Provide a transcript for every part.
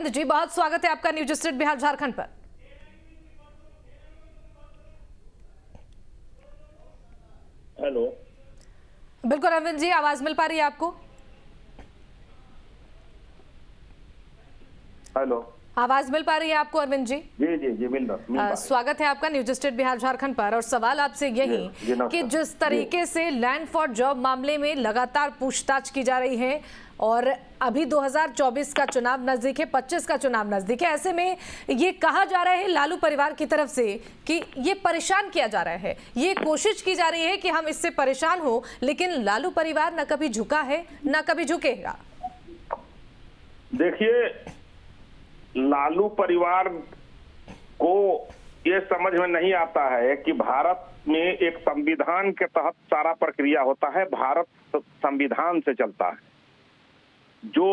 अरविंद जी, बहुत स्वागत है आपका न्यूज स्ट्रीट बिहार झारखंड पर। हेलो। बिल्कुल अरविंद जी, आवाज मिल पा रही है आपको? हेलो, आवाज मिल पा रही है आपको अरविंद जी? जी जी जी मिल रहा। स्वागत है आपका न्यूज स्ट्रीट बिहार झारखंड पर। और सवाल आपसे यही कि जिस तरीके से लैंड फॉर जॉब मामले में लगातार पूछताछ की जा रही है और अभी 2024 का चुनाव नजदीक है, 25 का चुनाव नजदीक है, ऐसे में ये कहा जा रहा है लालू परिवार की तरफ से कि ये परेशान किया जा रहा है, ये कोशिश की जा रही है कि हम इससे परेशान हो, लेकिन लालू परिवार न कभी झुका है न कभी झुकेगा। देखिए, लालू परिवार को ये समझ में नहीं आता है कि भारत में एक संविधान के तहत सारा प्रक्रिया होता है। भारत संविधान से चलता है। जो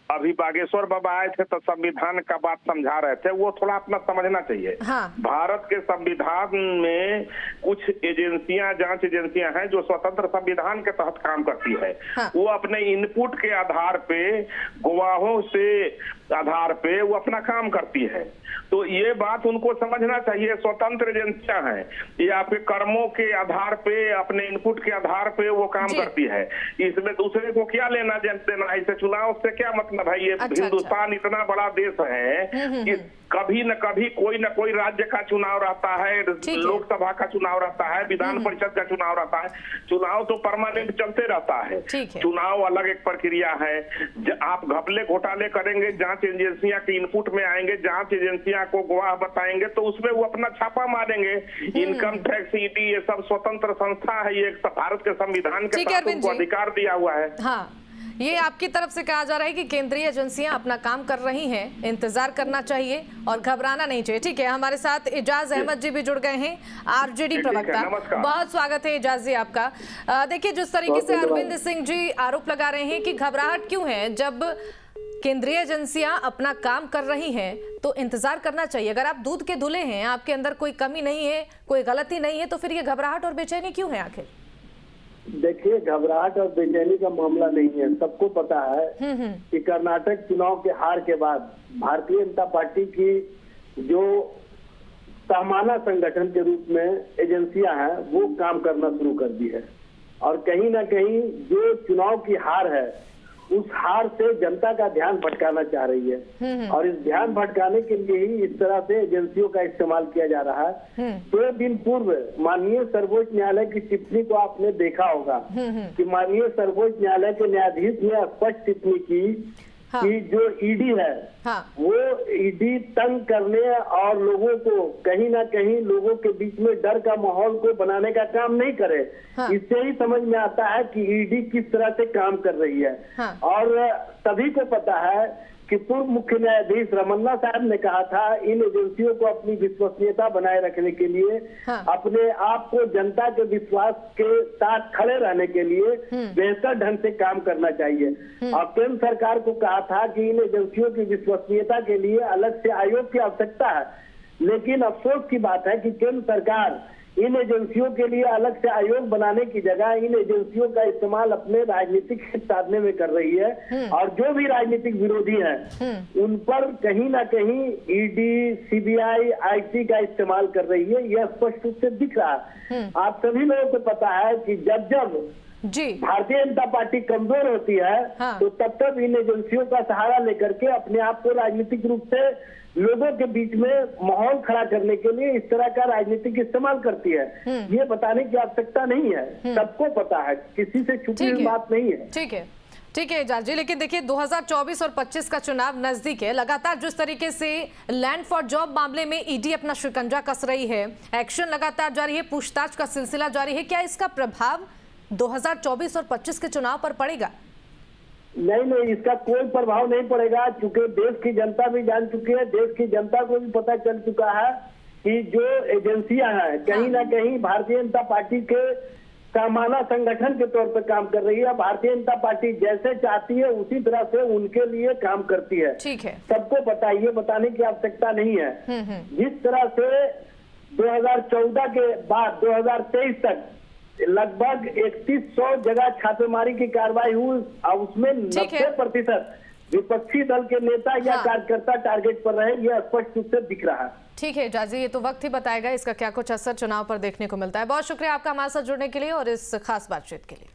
अभी बागेश्वर बाबा आए थे तो संविधान का बात समझा रहे थे, वो थोड़ा अपना समझना चाहिए। हाँ। भारत के संविधान में कुछ एजेंसियां, जांच एजेंसियां हैं जो स्वतंत्र संविधान के तहत काम करती है। हाँ। वो अपने इनपुट के आधार पे, गवाहों से आधार पे वो अपना काम करती है। तो ये बात उनको समझना चाहिए। स्वतंत्र एजेंसियां हैं, ये आपके कर्मों के आधार पे, अपने इनपुट के आधार पे वो काम करती है। इसमें दूसरे को क्या लेना देना, ऐसे चुनाव से क्या मतलब है? ये हिंदुस्तान इतना बड़ा देश है कि कभी न कभी कोई न कोई राज्य का चुनाव रहता है, लोकसभा का चुनाव रहता है, विधान परिषद का चुनाव रहता है। चुनाव तो परमानेंट चलते रहता है। चुनाव अलग एक प्रक्रिया है। आप घपले घोटाले करेंगे, जांच एजेंसियां के इनपुट में आएंगे, जांच एजेंसियां को गवाह बताएंगे तो उसमें वो अपना छापा मारेंगे। इनकम टैक्स, ईडी, ये सब स्वतंत्र संस्था है। ये भारत के संविधान के तहत उनको अधिकार दिया हुआ है। हाँ, ये आपकी तरफ से कहा जा रहा है कि केंद्रीय एजेंसियां अपना काम कर रही हैं, इंतजार करना चाहिए और घबराना नहीं चाहिए। ठीक है, हमारे साथ एजाज अहमद जी भी जुड़ गए हैं, आरजेडी प्रवक्ता। बहुत स्वागत है एजाज जी आपका। देखिए, जिस तरीके से अरविंद सिंह जी आरोप लगा रहे हैं कि घबराहट क्यों है, जब केंद्रीय एजेंसियां अपना काम कर रही हैं तो इंतजार करना चाहिए। अगर आप दूध के धुले हैं, आपके अंदर कोई कमी नहीं है, कोई गलती नहीं है, तो फिर ये घबराहट और बेचैनी क्यों है आखिर? देखिए, घबराहट और बेचैनी का मामला नहीं है। सबको पता है कि कर्नाटक चुनाव के हार के बाद भारतीय जनता पार्टी की जो सामान्य संगठन के रूप में एजेंसियां हैं वो काम करना शुरू कर दी है। और कहीं ना कहीं जो चुनाव की हार है, उस हार से जनता का ध्यान भटकाना चाह रही है। और इस ध्यान भटकाने के लिए ही इस तरह से एजेंसियों का इस्तेमाल किया जा रहा है। 2 दिन पूर्व माननीय सर्वोच्च न्यायालय की टिप्पणी को आपने देखा होगा कि माननीय सर्वोच्च न्यायालय के न्यायाधीश ने स्पष्ट टिप्पणी की कि जो ईडी है वो ईडी तंग करने और लोगों को कहीं ना कहीं लोगों के बीच में डर का माहौल को बनाने का काम नहीं करे। इससे ही समझ में आता है कि ईडी किस तरह से काम कर रही है। और सभी को पता है कि पूर्व मुख्य न्यायाधीश रमन्ना साहब ने कहा था इन एजेंसियों को अपनी विश्वसनीयता बनाए रखने के लिए, अपने आप को जनता के विश्वास के साथ खड़े रहने के लिए बेहतर ढंग से काम करना चाहिए। और केंद्र सरकार को कहा था कि इन एजेंसियों की विश्वसनीयता के लिए अलग से आयोग की आवश्यकता है। लेकिन अफसोस की बात है कि केंद्र सरकार इन एजेंसियों के लिए अलग से आयोग बनाने की जगह इन एजेंसियों का इस्तेमाल अपने राजनीतिक हित साधने में कर रही है। और जो भी राजनीतिक विरोधी हैं उन पर कहीं ना कहीं ईडी, सीबीआई, आईटी का इस्तेमाल कर रही है। यह स्पष्ट रूप से दिख रहा है। आप सभी लोगों को पता है कि जब जब भारतीय जनता पार्टी कमजोर होती है तो तब तक इन एजेंसियों का सहारा लेकर के अपने आप को राजनीतिक रूप से लोगों के बीच में माहौल खड़ा करने के लिए इस तरह का राजनीतिक इस्तेमाल करती है। ये बताने की आवश्यकता नहीं है, सबको पता है, किसी से छुपी हुई बात नहीं है। ठीक है एजाज जी, लेकिन देखिए 2024 और 25 का चुनाव नजदीक है। लगातार जिस तरीके से लैंड फॉर जॉब मामले में ईडी अपना शिकंजा कस रही है, एक्शन लगातार जारी है, पूछताछ का सिलसिला जारी है, क्या इसका प्रभाव 2024 और 25 के चुनाव पर पड़ेगा? नहीं, इसका कोई प्रभाव नहीं पड़ेगा, क्योंकि देश की जनता भी जान चुकी है, देश की जनता को भी पता चल चुका है कि जो एजेंसियां हैं कहीं ना कहीं भारतीय जनता पार्टी के सामान्य संगठन के तौर पर काम कर रही है। भारतीय जनता पार्टी जैसे चाहती है उसी तरह से उनके लिए काम करती है। ठीक है, सबको पता है, ये बताने की आवश्यकता नहीं है। जिस तरह से 2014 के बाद 2023 तक लगभग 3100 जगह छापेमारी की कार्रवाई हुई, उसमें 90% विपक्षी दल के नेता या कार्यकर्ता टारगेट पर रहे, यह स्पष्ट रूप से दिख रहा है। ठीक है एजाज जी, ये तो वक्त ही बताएगा इसका क्या कुछ असर चुनाव पर देखने को मिलता है। बहुत शुक्रिया आपका हमारे साथ जुड़ने के लिए और इस खास बातचीत के लिए।